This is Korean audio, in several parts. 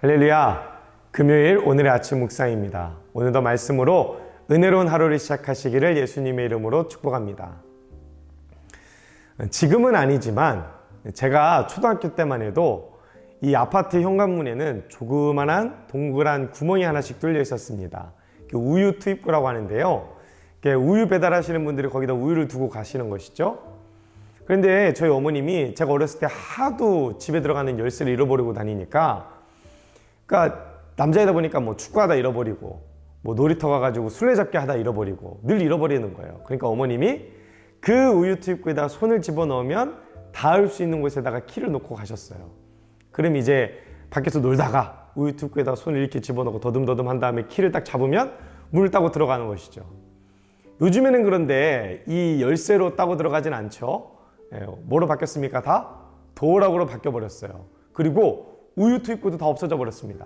할렐루야! 금요일 오늘의 아침 묵상입니다. 오늘도 말씀으로 은혜로운 하루를 시작하시기를 예수님의 이름으로 축복합니다. 지금은 아니지만 제가 초등학교 때만 해도 이 아파트 현관문에는 조그만한 동그란 구멍이 하나씩 뚫려 있었습니다. 우유 투입구라고 하는데요. 우유 배달하시는 분들이 거기다 우유를 두고 가시는 것이죠. 그런데 저희 어머님이 제가 어렸을 때 하도 집에 들어가는 열쇠를 잃어버리고 다니니까, 그러니까 남자이다 보니까 뭐 축구하다 잃어버리고 뭐 놀이터 가가지고 술래잡기 하다 잃어버리고 늘 잃어버리는 거예요. 그러니까 어머님이 그 우유 투입구에다 손을 집어넣으면 닿을 수 있는 곳에다가 키를 놓고 가셨어요. 그럼 이제 밖에서 놀다가 우유 투입구에다 손을 이렇게 집어넣고 더듬더듬 한 다음에 키를 딱 잡으면 문을 따고 들어가는 것이죠. 요즘에는 그런데 이 열쇠로 따고 들어가진 않죠. 뭐로 바뀌었습니까? 다 도어락으로 바뀌어버렸어요. 그리고 우유 투입구도 다 없어져 버렸습니다.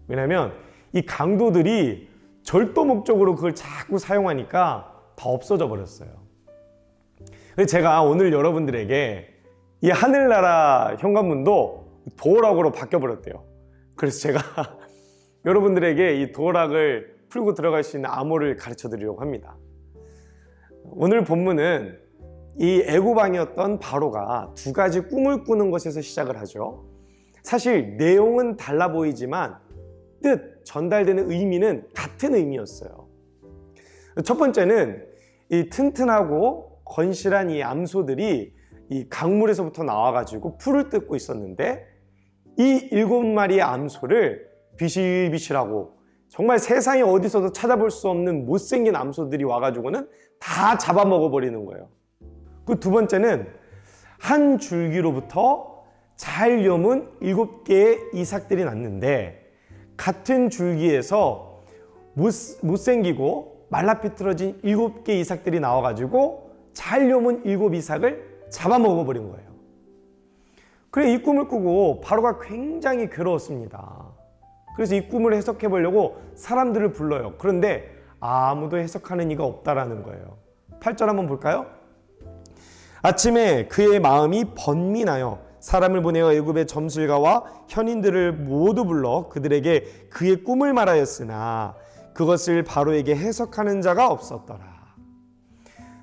왜냐하면 이 강도들이 절도 목적으로 그걸 자꾸 사용하니까 다 없어져 버렸어요. 그래서 제가 오늘 여러분들에게 이 하늘나라 현관문도 도어락으로 바뀌어 버렸대요. 그래서 제가 여러분들에게 이 도어락을 풀고 들어갈 수 있는 암호를 가르쳐 드리려고 합니다. 오늘 본문은 이 애고방이었던 바로가 두 가지 꿈을 꾸는 것에서 시작을 하죠. 사실 내용은 달라 보이지만 뜻, 전달되는 의미는 같은 의미였어요. 첫 번째는 이 튼튼하고 건실한 이 암소들이 이 강물에서부터 나와가지고 풀을 뜯고 있었는데, 이 7마리의 암소를 비실비실하고 정말 세상에 어디서도 찾아볼 수 없는 못생긴 암소들이 와가지고는 다 잡아먹어버리는 거예요. 그 두 번째는 한 줄기로부터 잘 여문 7개의 이삭들이 났는데, 같은 줄기에서 못생기고 말라비틀어진 7개의 이삭들이 나와가지고 잘 여문 7이삭을 잡아먹어버린 거예요. 그래, 이 꿈을 꾸고 바로가 굉장히 괴로웠습니다. 그래서 이 꿈을 해석해 보려고 사람들을 불러요. 그런데 아무도 해석하는 이가 없다라는 거예요. 8절 한번 볼까요? 아침에 그의 마음이 번민하여 사람을 보내어 애굽의 점술가와 현인들을 모두 불러 그들에게 그의 꿈을 말하였으나 그것을 바로에게 해석하는 자가 없었더라.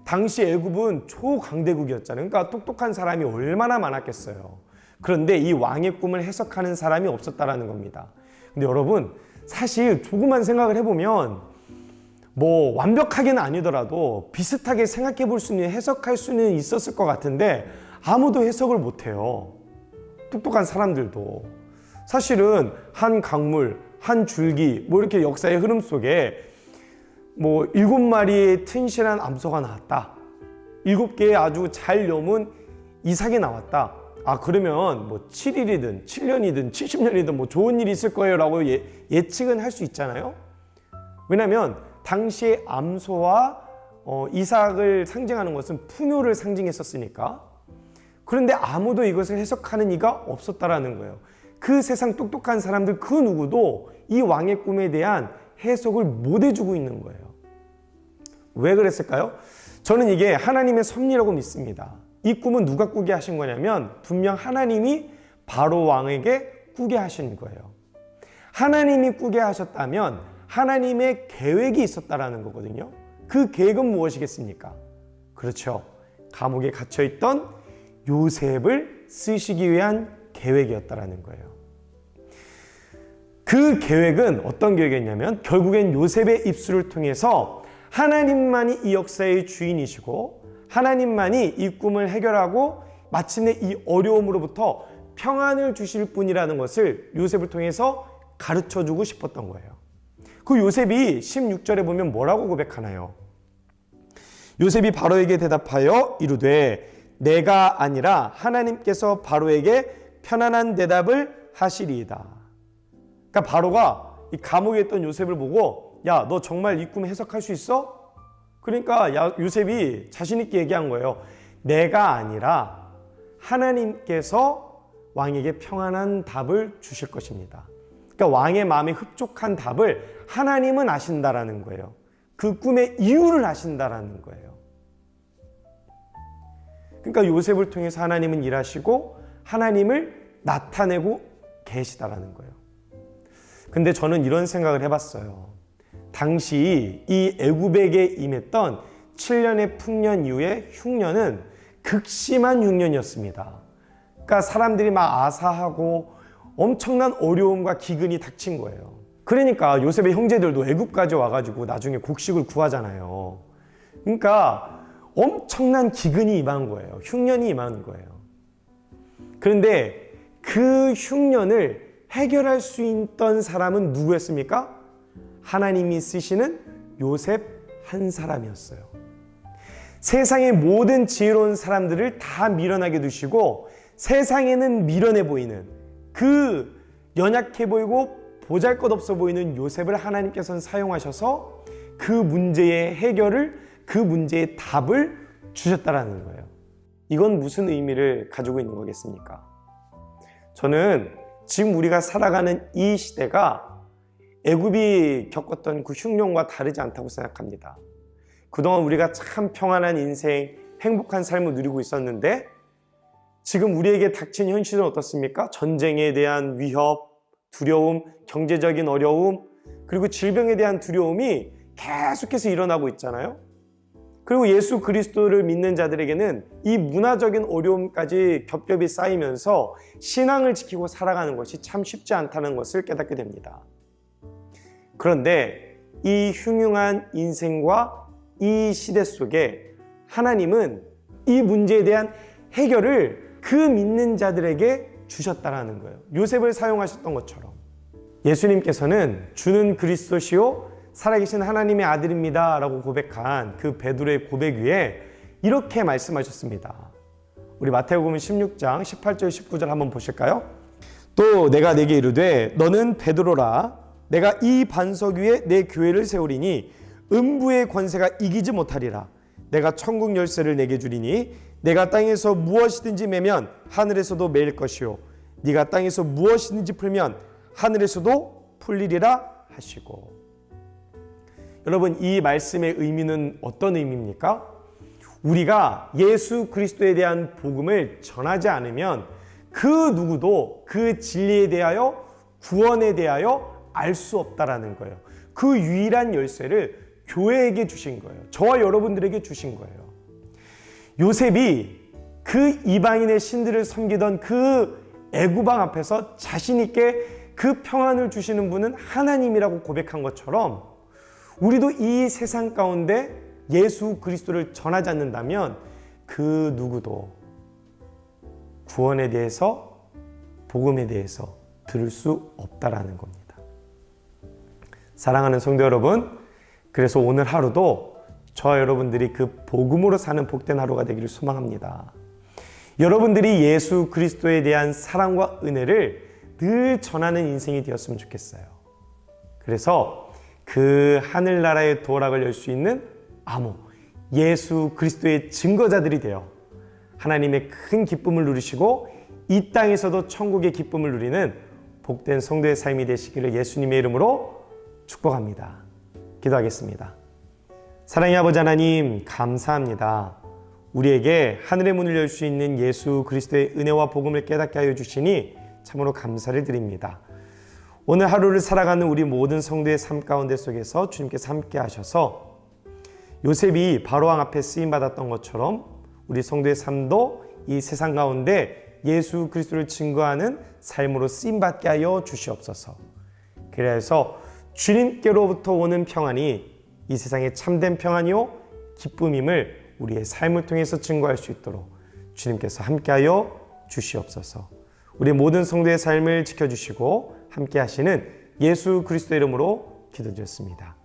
당시 애굽은 초강대국이었잖아요. 그러니까 똑똑한 사람이 얼마나 많았겠어요. 그런데 이 왕의 꿈을 해석하는 사람이 없었다라는 겁니다. 근데 여러분, 사실 조금만 생각을 해보면 뭐 완벽하게는 아니더라도 비슷하게 생각해 볼 수 있는, 해석할 수는 있었을 것 같은데 아무도 해석을 못해요. 똑똑한 사람들도. 사실은 한 강물, 한 줄기, 뭐 이렇게 역사의 흐름 속에 뭐 7마리의 튼실한 암소가 나왔다, 7개의 아주 잘 여문 이삭이 나왔다. 아, 그러면 뭐 7일이든 7년이든 70년이든 뭐 좋은 일이 있을 거예요 라고 예측은 할 수 있잖아요. 왜냐하면 당시에 암소와 이삭을 상징하는 것은 풍요를 상징했었으니까. 그런데 아무도 이것을 해석하는 이가 없었다라는 거예요. 그 세상 똑똑한 사람들 그 누구도 이 왕의 꿈에 대한 해석을 못 해주고 있는 거예요. 왜 그랬을까요? 저는 이게 하나님의 섭리라고 믿습니다. 이 꿈은 누가 꾸게 하신 거냐면 분명 하나님이 바로 왕에게 꾸게 하신 거예요. 하나님이 꾸게 하셨다면 하나님의 계획이 있었다라는 거거든요. 그 계획은 무엇이겠습니까? 그렇죠. 감옥에 갇혀있던 요셉을 쓰시기 위한 계획이었다라는 거예요. 그 계획은 어떤 계획이었냐면 결국엔 요셉의 입술을 통해서 하나님만이 이 역사의 주인이시고 하나님만이 이 꿈을 해결하고 마침내 이 어려움으로부터 평안을 주실 분이라는 것을 요셉을 통해서 가르쳐주고 싶었던 거예요. 그 요셉이 16절에 보면 뭐라고 고백하나요? 요셉이 바로에게 대답하여 이르되 내가 아니라 하나님께서 바로에게 편안한 대답을 하시리이다. 그러니까 바로가 이 감옥에 있던 요셉을 보고 야, 너 정말 이 꿈 해석할 수 있어? 그러니까 요셉이 자신 있게 얘기한 거예요. 내가 아니라 하나님께서 왕에게 평안한 답을 주실 것입니다. 그러니까 왕의 마음에 흡족한 답을 하나님은 아신다라는 거예요. 그 꿈의 이유를 아신다라는 거예요. 그러니까 요셉을 통해서 하나님은 일하시고 하나님을 나타내고 계시다라는 거예요. 근데 저는 이런 생각을 해봤어요. 당시 이 애굽에게 임했던 7년의 풍년 이후에 흉년은 극심한 흉년이었습니다. 그러니까 사람들이 막 아사하고 엄청난 어려움과 기근이 닥친 거예요. 그러니까 요셉의 형제들도 애굽까지 와가지고 나중에 곡식을 구하잖아요. 그러니까 엄청난 기근이 임한 거예요. 흉년이 임한 거예요. 그런데 그 흉년을 해결할 수 있던 사람은 누구였습니까? 하나님이 쓰시는 요셉 한 사람이었어요. 세상의 모든 지혜로운 사람들을 다 미련하게 두시고 세상에는 미련해 보이는 그 연약해 보이고 보잘것없어 보이는 요셉을 하나님께서는 사용하셔서 그 문제의 해결을, 그 문제의 답을 주셨다라는 거예요. 이건 무슨 의미를 가지고 있는 거겠습니까? 저는 지금 우리가 살아가는 이 시대가 애굽이 겪었던 그 흉년과 다르지 않다고 생각합니다. 그동안 우리가 참 평안한 인생, 행복한 삶을 누리고 있었는데 지금 우리에게 닥친 현실은 어떻습니까? 전쟁에 대한 위협, 두려움, 경제적인 어려움, 그리고 질병에 대한 두려움이 계속해서 일어나고 있잖아요. 그리고 예수 그리스도를 믿는 자들에게는 이 문화적인 어려움까지 겹겹이 쌓이면서 신앙을 지키고 살아가는 것이 참 쉽지 않다는 것을 깨닫게 됩니다. 그런데 이 흉흉한 인생과 이 시대 속에 하나님은 이 문제에 대한 해결을 그 믿는 자들에게 주셨다라는 거예요. 요셉을 사용하셨던 것처럼 예수님께서는 주는 그리스도시요 살아계신 하나님의 아들입니다 라고 고백한 그 베드로의 고백 위에 이렇게 말씀하셨습니다. 우리 마태복음 16장 18절 19절 한번 보실까요? 또 내가 네게 이르되 너는 베드로라 내가 이 반석 위에 내 교회를 세우리니 음부의 권세가 이기지 못하리라. 내가 천국 열쇠를 내게 주리니 내가 땅에서 무엇이든지 매면 하늘에서도 매일 것이요 네가 땅에서 무엇이든지 풀면 하늘에서도 풀리리라 하시고. 여러분, 이 말씀의 의미는 어떤 의미입니까? 우리가 예수 그리스도에 대한 복음을 전하지 않으면 그 누구도 그 진리에 대하여 구원에 대하여 알 수 없다라는 거예요. 그 유일한 열쇠를 교회에게 주신 거예요. 저와 여러분들에게 주신 거예요. 요셉이 그 이방인의 신들을 섬기던 그 애구방 앞에서 자신 있게 그 평안을 주시는 분은 하나님이라고 고백한 것처럼 우리도 이 세상 가운데 예수 그리스도를 전하지 않는다면 그 누구도 구원에 대해서, 복음에 대해서 들을 수 없다라는 겁니다. 사랑하는 성도 여러분, 그래서 오늘 하루도 저와 여러분들이 그 복음으로 사는 복된 하루가 되기를 소망합니다. 여러분들이 예수 그리스도에 대한 사랑과 은혜를 늘 전하는 인생이 되었으면 좋겠어요. 그래서 그 하늘나라의 도락을 열 수 있는 암호, 예수 그리스도의 증거자들이 되어 하나님의 큰 기쁨을 누리시고 이 땅에서도 천국의 기쁨을 누리는 복된 성도의 삶이 되시기를 예수님의 이름으로 축복합니다. 기도하겠습니다. 사랑의 아버지 하나님, 감사합니다. 우리에게 하늘의 문을 열 수 있는 예수 그리스도의 은혜와 복음을 깨닫게 하여 주시니 참으로 감사를 드립니다. 오늘 하루를 살아가는 우리 모든 성도의 삶 가운데 속에서 주님께서 함께 하셔서 요셉이 바로왕 앞에 쓰임받았던 것처럼 우리 성도의 삶도 이 세상 가운데 예수 그리스도를 증거하는 삶으로 쓰임받게 하여 주시옵소서. 그래서 주님께로부터 오는 평안이 이 세상의 참된 평안이요 기쁨임을 우리의 삶을 통해서 증거할 수 있도록 주님께서 함께하여 주시옵소서. 우리 모든 성도의 삶을 지켜주시고 함께 하시는 예수 그리스도 이름으로 기도드렸습니다.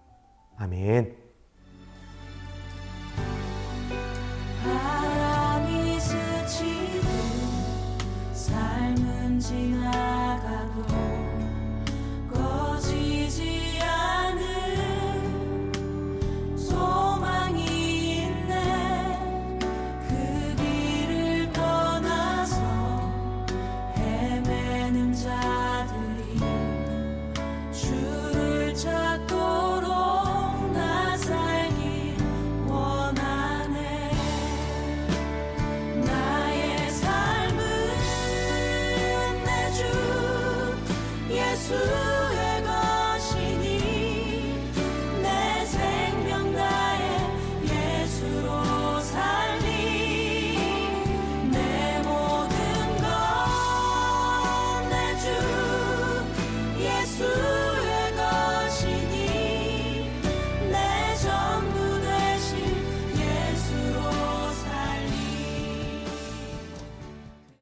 아멘. 바람이 스치듯 삶은 지나가도 꺼지지 않은 소망이 있네. 그 길을 떠나서 헤매는 자들이 주를 찾도록 나 살기 원하네. 나의 삶은 내 주 예수